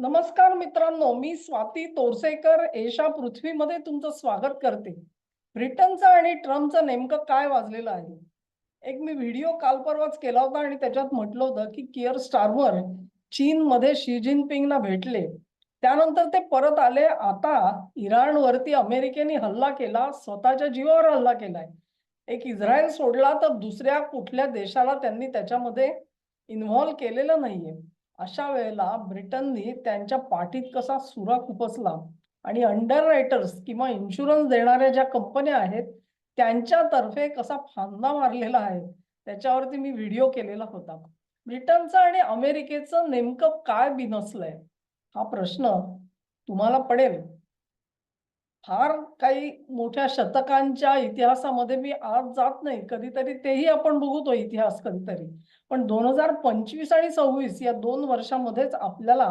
नमस्कार मित्रांनो, मी स्वाती तोरसेकर एशा पृथ्वीमध्ये तुमचं स्वागत करते. ब्रिटनचं आणि ट्रम्पचं नेमकं काय वाजलेलं आहे? एक मी व्हिडिओ काल परवाच केला होता आणि त्याच्यात म्हटलं होतं की कियर स्टारमर चीनमध्ये शी जिनपिंगना भेटले. त्यानंतर ते परत आले. आता इराणवरती अमेरिकेने हल्ला केला, स्वतःच्या जीवावर हल्ला केलाय. एक इस्रायल सोडला तर दुसऱ्या कुठल्या देशाला त्यांनी त्याच्यामध्ये इन्व्हॉल्व केलेलं नाहीये. अशा वेळेला ब्रिटननी त्यांच्या पाठीत कसा सुरा खुपसला आणि अंडर रायटर्स किंवा इन्शुरन्स देणाऱ्या ज्या कंपन्या आहेत त्यांच्यातर्फे कसा फांदा मारलेला आहे त्याच्यावरती मी व्हिडिओ केलेला होता. ब्रिटनचं आणि अमेरिकेचं नेमकं काय बिनसलंय हा प्रश्न तुम्हाला पडेल. फार काही मोठ्या शतकांच्या इतिहासामध्ये मी आज जात नाही. कधीतरी तेही आपण बघू तो इतिहास कधीतरी. पण 2025 आणि 26 या 2 वर्षामध्येच आपल्याला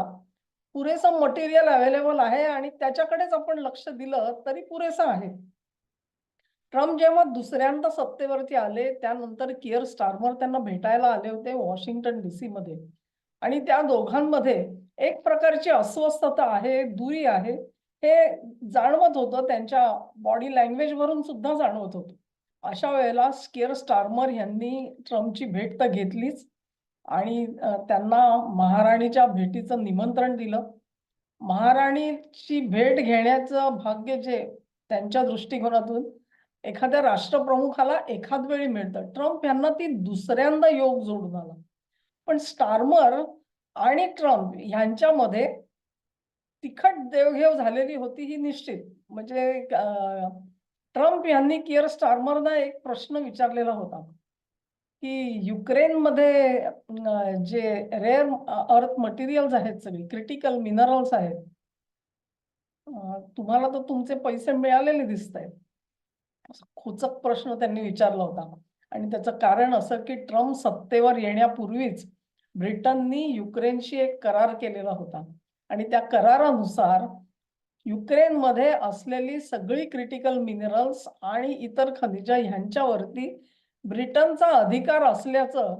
पुरेसं मटेरियल अवेलेबल आहे आणि त्याच्याकडेच आपण लक्ष दिलं तरी पुरेसं आहे. ट्रम्प जेव्हा दुसऱ्यांदा सत्तेवरती आले, त्यानंतर कियर स्टारमर त्यांना भेटायला आले होते वॉशिंग्टन डीसी मध्ये. आणि त्या दोघांमध्ये एक प्रकारची अस्वस्थता आहे, दुरी आहे, हे जाणवत होतं. त्यांच्या बॉडी लँग्वेज वरून सुद्धा जाणवत होतं. अशा वेळेला कियर स्टारमर यांनी ट्रम्पची भेट तर घेतलीच आणि त्यांना महाराणीच्या भेटीचं निमंत्रण दिलं. महाराणीची भेट घेण्याचं भाग्य जे त्यांच्या दृष्टिकोनातून एखाद्या राष्ट्रप्रमुखाला एखाद वेळी मिळतं. ट्रम्प यांना ती दुसऱ्यांदा योग जोडून आला. पण स्टारमर आणि ट्रम्प यांच्यामध्ये तिखट देवघेव झालेली होती ही निश्चित. म्हणजे ट्रम्प यांनी कियर स्टारमरना एक प्रश्न विचारलेला होता, की युक्रेनमध्ये जे रेअर अर्थ मटेरियल्स आहेत, सगळी क्रिटिकल मिनरल्स आहेत, तुम्हाला तर तुमचे पैसे मिळालेले दिसतायत. असा खोचक प्रश्न त्यांनी विचारला होता. आणि त्याचं कारण असं की ट्रम्प सत्तेवर येण्यापूर्वीच ब्रिटननी युक्रेनशी एक करार केलेला होता आणि त्या करारानुसार युक्रेनमध्ये असलेली सगळी क्रिटिकल मिनरल्स आणि इतर खनिज ह्यांच्यावरती ब्रिटनचा अधिकार असल्याचं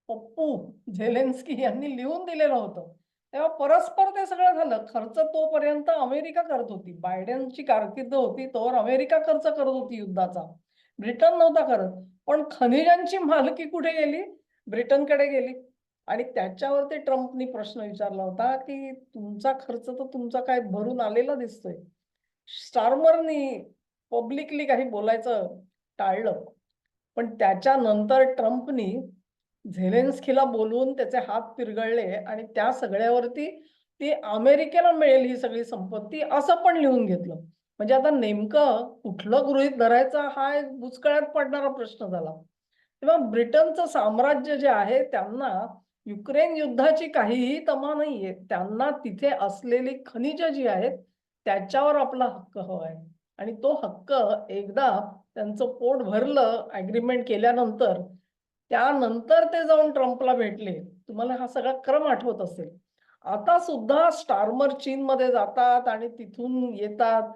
पप्पू झेलेन्स्की यांनी लिहून दिलेलं होतं. तेव्हा परस्पर ते सगळं झालं. खर्च तोपर्यंत अमेरिका करत होती. बायडेनची कारकीर्द होती तोवर अमेरिका खर्च करत होती युद्धाचा. ब्रिटन नव्हता करत. पण खनिजांची मालकी कुठे गेली? ब्रिटनकडे गेली. आणि त्याच्यावरती ट्रम्पनी प्रश्न विचारला होता, की तुमचा खर्च तर तुमचा काय भरून आलेला दिसतोय. स्टारमरनी पब्लिकली काही बोलायचं टाळलं. पण त्याच्यानंतर ट्रम्पनी झेलेन्स्कीला बोलवून त्याचे हात पिरगळले आणि त्या सगळ्यावरती ती अमेरिकेला मिळेल ही सगळी संपत्ती असं पण लिहून घेतलं. म्हणजे आता नेमकं कुठलं गृहीत धरायचं हा एक बुचकळ्यात पडणारा प्रश्न झाला. तेव्हा ब्रिटनचं साम्राज्य जे आहे त्यांना युक्रेन युद्धाची काहीही तमा नाहीये. त्यांना तिथे असलेली खनिज जी आहेत त्याच्यावर आपला हक्क हवा आहे. आणि तो हक्क एकदा त्यांचं पोट भरलं अग्रीमेंट केल्यानंतर, त्यानंतर ते जाऊन ट्रम्पला भेटले. तुम्हाला हा सगळा क्रम आठवत असेल. आता सुद्धा स्टारमर चीनमध्ये जातात आणि तिथून येतात.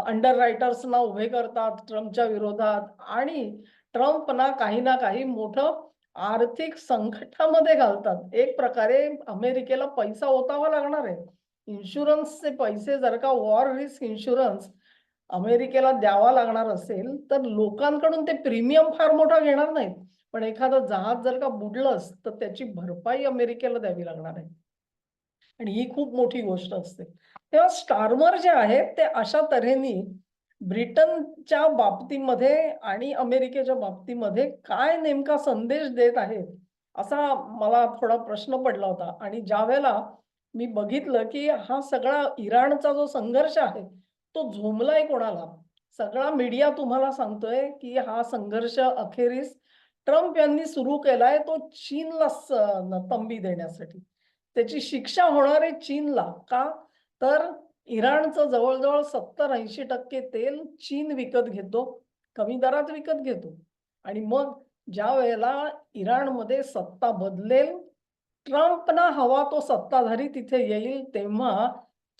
अंडर रायटर्सना उभे करतात ट्रम्पच्या विरोधात आणि ट्रम्पना काही ना काही मोठं आर्थिक संकटामध्ये घालतात. एक प्रकारे अमेरिकेला पैसा ओतावा लागणार आहे. इन्शुरन्सचे पैसे जर का वॉर रिस्क इन्शुरन्स अमेरिकेला द्यावा लागणार असेल, तर लोकांकडून ते प्रीमियम फार मोठा घेणार नाहीत. पण एखादं जहाज जर का बुडलंच, तर त्याची भरपाई अमेरिकेला द्यावी लागणार आहे. आणि ही खूप मोठी गोष्ट असते. तेव्हा स्टारमर जे आहेत ते अशा तऱ्हेने ब्रिटनच्या बाबतीमध्ये आणि अमेरिकेच्या बाबतीमध्ये काय नेमका संदेश देत आहेत, असा मला थोडा प्रश्न पडला होता. आणि ज्यावेळेला मी बघितलं की हा सगळा इराणचा जो संघर्ष आहे, तो झोंबलाय कोणाला? सगळा मीडिया तुम्हाला सांगतोय की हा संघर्ष अखेरीस ट्रम्प यांनी सुरू केलाय, तो चीनला तंबी देण्यासाठी. त्याची शिक्षा होणार आहे चीनला. का? तर इराणचं जवळ-जवळ 70-80% तेल चीन विकत घेतो. कमी दरात विकत घेतो. आणि मग ज्या वेळेला इराणमध्ये सत्ता बदलेल, ट्रम्पना हवा तो सत्ताधारी तिथे येईल, तेव्हा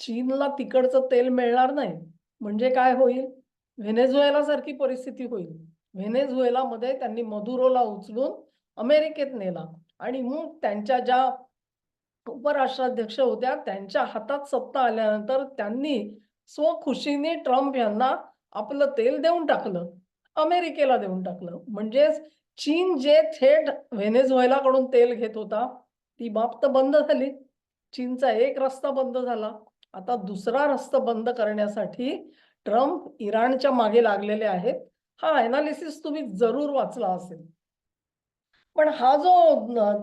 चीनला तिकडचं तेल मिळणार नाही. म्हणजे काय होईल? व्हेनेझुएलासारखी परिस्थिती होईल. व्हेनेझुएलामध्ये त्यांनी मदुरोला उचलून अमेरिकेत नेला आणि मग त्यांच्या ज्या उपराष्ट्राध्यक्ष होत्या. त्यांच्या हातात सत्ता आल्यानंतर त्यांनी स्वखुशीने ट्रम्प यांना आपलं तेल देऊन टाकलं. अमेरिकेला देऊन टाकलं. म्हणजेच चीन जे थेट व्हेनेझुएलाकडून तेल घेत होता, ती बाब तर बंद झाली. चीनचा एक रस्ता बंद झाला. आता दुसरा रस्ता बंद करण्यासाठी ट्रम्प इराणच्या मागे लागलेले आहेत. हा एनालिसिस तुम्ही जरूर वाचला असेल. पण हा जो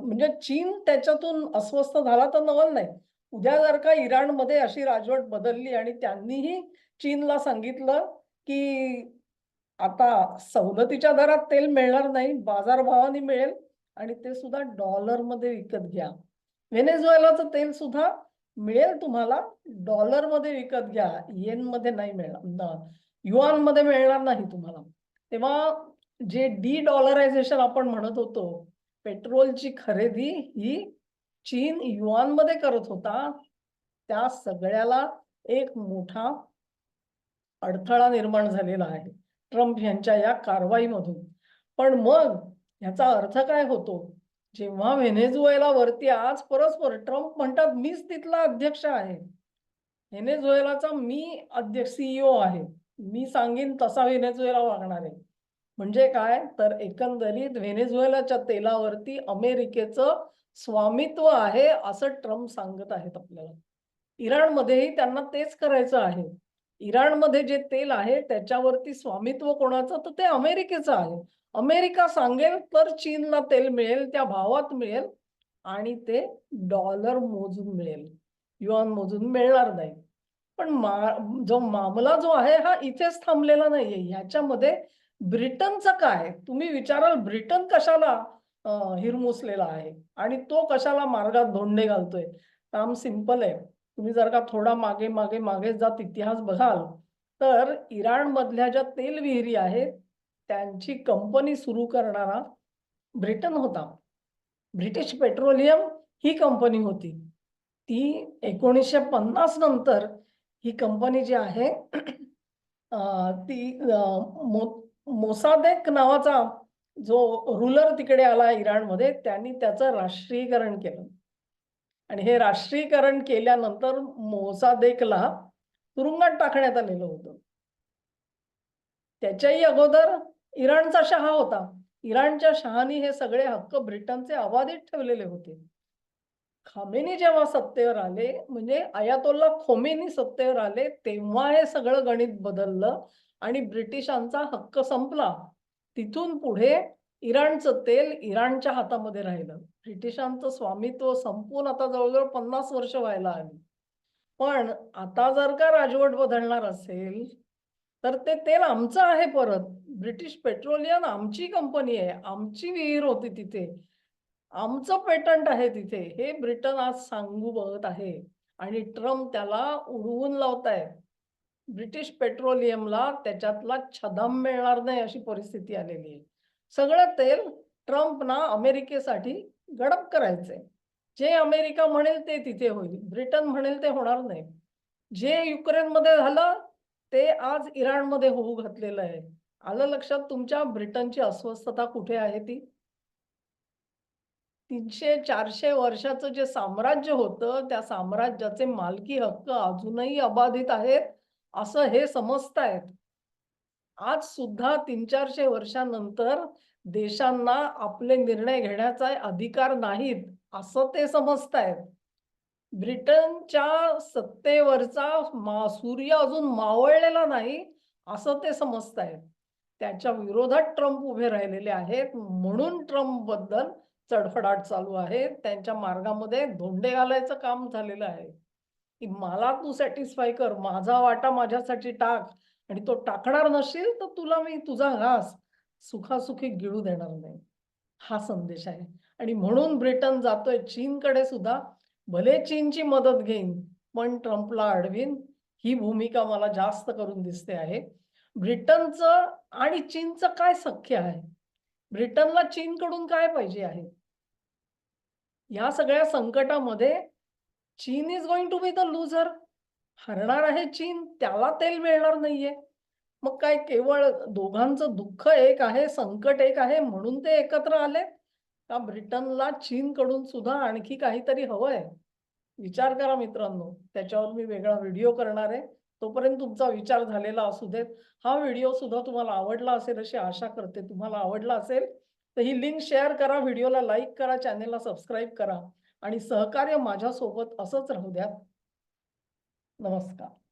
म्हणजे चीन त्याच्यातून अस्वस्थ झाला तर नवल नाही. उद्या जर का इराणमध्ये अशी राजवट बदलली आणि त्यांनीही चीनला सांगितलं, की आता सवलतीच्या दरात तेल मिळणार नाही, बाजारभावाने मिळेल आणि ते सुद्धा डॉलरमध्ये विकत घ्या. व्हेनेझुएलाचं तेल सुद्धा मिळेल तुम्हाला, डॉलरमध्ये विकत घ्या, येनमध्ये नाही मिळणार, युआनमध्ये मिळणार नाही तुम्हाला. तेव्हा जे डी-डॉलरायझेशन आपण म्हणत होतो, पेट्रोलची खरेदी ही चीन युआनमध्ये करत होता. त्या सगळ्याला एक मोठा अडथळा निर्माण झालेला आहे ट्रम्प यांच्या या कारवाईमधून. पण मग ह्याचा अर्थ काय होतो? जेव्हा व्हेनेझुएलावरती आज परस्पर ट्रम्प म्हणतात, मीच तिथला अध्यक्ष आहे. व्हेनेझुएलाचा मी सीईओ आहे. मी सांगेन तसा व्हेनेझुएला वागणार आहे. म्हणजे काय? तर एकंदरीत व्हेनेझुएलाच्या तेलावरती अमेरिकेचं स्वामित्व आहे, असं ट्रम्प सांगत आहेत आपल्याला. इराणमध्येही त्यांना तेच करायचं आहे. इराणमध्ये जे तेल आहे त्याच्यावरती स्वामित्व कोणाचं? तर ते अमेरिकेचं आहे. अमेरिका सांगेल तर चीनला तेल मिळेल, त्या भावात मिळेल आणि ते डॉलर मोजून मिळेल. युआन मोजून मिळणार नाही. पण जो मामला जो आहे हा इथेच थांबलेला नाहीये. ह्याच्यामध्ये ब्रिटनचं काय? तुम्ही विचाराल ब्रिटन कशाला हिरमुसलेला आहे आणि तो कशाला मार्गात धोंडे घालतोय? काम सिंपल आहे. तुम्ही जर का थोडा मागे जात इतिहास बघाल, तर इराणमधल्या ज्या तेल विहिरी आहेत, त्यांची कंपनी सुरू करणारा ब्रिटन होता. ब्रिटिश पेट्रोलियम ही कंपनी होती. ती 1950 नंतर ही कंपनी जी आहे ती मोसादेक नावाचा जो रुलर तिकडे आला इराणमध्ये, त्यांनी त्याचं राष्ट्रीयकरण केलं. आणि हे राष्ट्रीयकरण केल्यानंतर मोसादेकला तुरुंगात टाकण्यात आलेलं होतं. त्याच्याही अगोदर इराणचा शहा होता. इराणच्या शहानी हे सगळे हक्क ब्रिटनचे अबाधित ठेवलेले होते. खामेनी जेव्हा सत्तेवर आले, म्हणजे अयातोल्ला खोमेनी सत्तेवर आले, तेव्हा हे सगळं गणित बदललं आणि ब्रिटिशांचा हक्क संपला. तिथून पुढे इराणचं तेल इराणच्या हातामध्ये राहिलं. ब्रिटिशांचं स्वामित्व संपून आता जवळ-जवळ 50 वर्ष व्हायला आली. पण आता जर का राजवट बदलणार असेल, तर ते तेल आमचं आहे परत. ब्रिटिश पेट्रोलियम आमची कंपनी आहे. आमची विहीर होती तिथे. आमचं पेटंट आहे तिथे. हे ब्रिटन आज सांगू बघत आहे आणि ट्रम्प त्याला उडवून लावतायत. ब्रिटिश पेट्रोलियमला त्याच्यातला छदाम मिळणार नाही अशी परिस्थिती आलेली आहे. सगळं तेल ट्रम्पना अमेरिकेसाठी गडप करायचंय. जे अमेरिका म्हणेल ते तिथे होईल. ब्रिटन म्हणेल ते होणार नाही. जे युक्रेनमध्ये झालं ते आज इराणमध्ये होऊ घातलेलं आहे. आलं लक्षात तुमच्या ब्रिटनची अस्वस्थता कुठे आहे ती? 300-400 वर्षाचं जे साम्राज्य होतं, त्या साम्राज्याचे मालकी हक्क अजूनही अबाधित आहेत, असं हे समजतायत. आज सुद्धा 300-400 वर्षानंतर देशांना आपले निर्णय घेण्याचा अधिकार नाहीत, असं ते समजतायत. ब्रिटनच्या सत्तेवरचा सूर्य अजून मावळलेला नाही, असं ते समजतायत. त्याच्या विरोधात ट्रम्प उभे राहिलेले आहेत, म्हणून ट्रम्पबद्दल चडफडाट चालू आहे. त्यांच्या मार्गामध्ये धोंडे घालायचं काम झालेलं आहे, की मला तू सॅटिस्फाय कर, माझा वाटा माझ्यासाठी टाक आणि तो टाकणार नसशील तर तुला मी तुझा घास सुखासुखी गिळू देणार नाही. हा संदेश आहे आणि म्हणून ब्रिटन जातोय चीनकडे सुद्धा. भले चीनची मदत घेईन, पण ट्रम्पला अडवीन, ही भूमिका मला जास्त करून दिसते आहे. ब्रिटनचं आणि चीनचं काय सख्य आहे? ब्रिटनला चीनकडून काय पाहिजे आहे? या सगळ्या संकटामध्ये चीन is going to be the loser. हरणार आहे चीन, त्याला तेल मिळणार नाहीये. मग काय केवळ दोघांचं दुःख एक आहे, संकट एक आहे म्हणून ते एकत्र आले? का ब्रिटनला चीनकडून सुद्धा आणखी काहीतरी हवंय? विचार करा मित्रांनो. त्याच्यावर मी वेगळा व्हिडिओ करणार आहे. तोपर्यंत तुमचा विचार झालेला असू देत. हा व्हिडिओ सुद्धा तुम्हाला आवडला असेल अशी आशा करते. तुम्हाला आवडला असेल तर ही लिंक शेअर करा, व्हिडिओला लाईक करा, चॅनेलला सबस्क्राईब करा आणि सहकार्य माझ्यासोबत असंच राहू द्या. नमस्कार.